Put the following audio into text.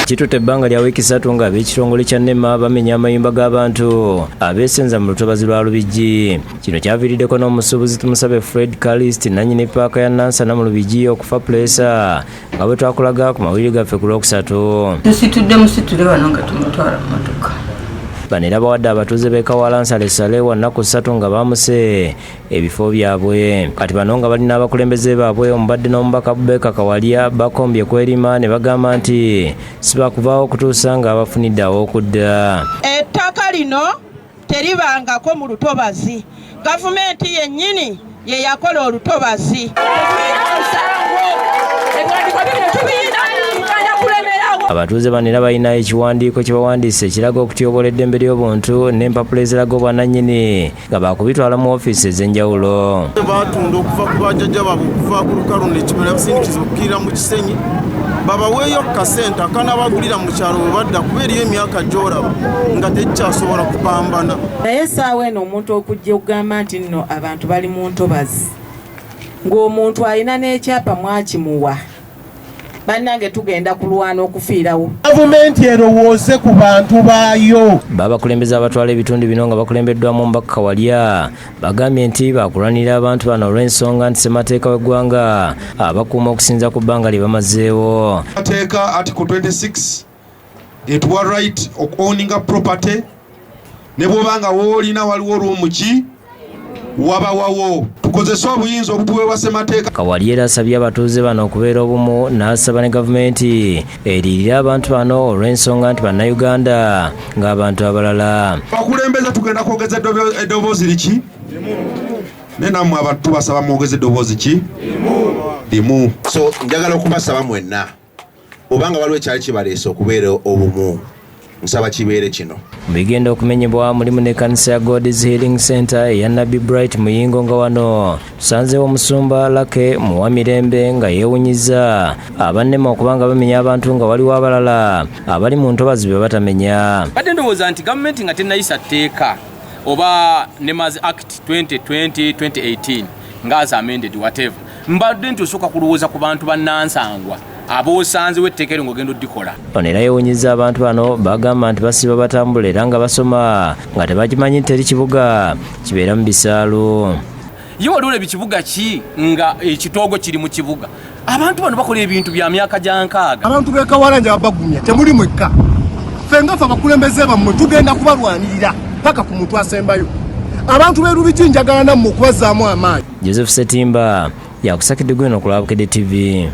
Kitutte ebbanga lya wiiki 3 nga ab'ekitongole kya NEMA bamenya amayumba g'abantu abeesenza mu lutobazi lwa Lubigi. Kino kyaviiriddeko n'omusuubuzi Tumusabe Fred Calist nannyini paaka ya Nansana mu Lubigi okufa puleesa nga bwe twakulaga ku mawulire gaffe ku Lwokusatu. Tusitudde musitule wano nga tumutwala mu mmotoka. Bano era bawadde abatuuze b'e Kawalansalesale wa nnaku 3 nga baamuse ebifo byabwe. Kati bano nga balina abakulembeze baabwe omubadde n'omubaka Beka Kawalya bakombye kwerima ne bagamba nti sibakuvaawo okutuusa nga abafunidde aw'okudda. Ettaka lino teribangako mu lutobazi. Gavumenti yennyini ye yakola olutobazi. Abatuuze bano era balina ekiwandiiko kye bawandiise ekiraga okutyobola eddembe ly'obuntu n'empapula eziraga obwannannyini nga baakubitwala mu ofiisi ez'enjawulo. Baatunda okuva ku bajjajja baabwe okuva ku lukalu n'ekimera bisindikizo okukkirira mu kisenyi babaweeyo kasente akanabagulira mu kyalo bwe badda kuba eriyo emyaka gy'olaba nga tekikyasobola kupambana. Naye essaawa eno omuntu okujja okugamba nti nno abantu bali mu ntobazi ng'omuntu alina n'ekyapa mwakimuwa bannange tugenda kulwana okufiirawo. Gavumenti erowooze ku bantu baayo. Babakulembeza abatwala ebitundu bino nga bakulembeddwamu Mbaka Kawalya bagambye nti bakulwanira abantu bano olw'ensonga nti ssemateeka w'eggwanga abakuuma okusinza ku bbanga lye bamazeewo. Mateeka Article 26 etuwa right of owning a property ne bw'obanga woolina waliwo olw'omuki wabawawo tukozese obuyinza obutuweebwa ssemateeka. Kawalya era asabye abatuuze bano okubeera obumu n'asaba ne gavumenti eririra abantu bano olw'ensonga nti bannayuganda ng'abantu abalala. Abakulembeze tugenda kwogeza eddoboozi liki ne nammwe abantu basaba mwogeze eddoboozi ki limu. So njagala okubasaba mwenna obanga waliwo ekyali kibaleese okubeera obumu nsaba kibeere kino. Bigenda okumenyebwa mulimu n'ekkanisa ya God's Healing Center eya Nabbi Bright Muyingo nga wano tusanzeewo omusumba Lake Muwamirembe nga yeewunyiza abannema okubanga bamenya abantu nga waliwo abalala abali mu ntobazi be batamenya. Badde ndowooza nti gavumenti nga tennayisa tteeka oba NEMA's Act 2020-2018 ng'as amended whatever mbadde nti osooka kulowooza ku bantu bannansangwa aboosanzewo etteeka ng'ogenda oddikola. Ono era yeewunyiza abantu bano bagamba nti basiba batambula era nga basoma nga tebakimanyi nti eri kibuga kibeera mu bisaalu. Ye wali olaba ekibuga ki nga ekitoogo kiri mu kibuga abantu bano bakola ebintu bya myaka gya 6. Abantu b'e Kawalanja babagumya temuli mwekka. Ffe nga ffe abakulembeze bammwe tugenda kubalwanirira paka ku muntu asembayo. Abantu b'e Lubigi njagala nammwe okubazzaamu amaanyi. Joseph Setimba yakusakidde gwino ku Lwabukedde TV.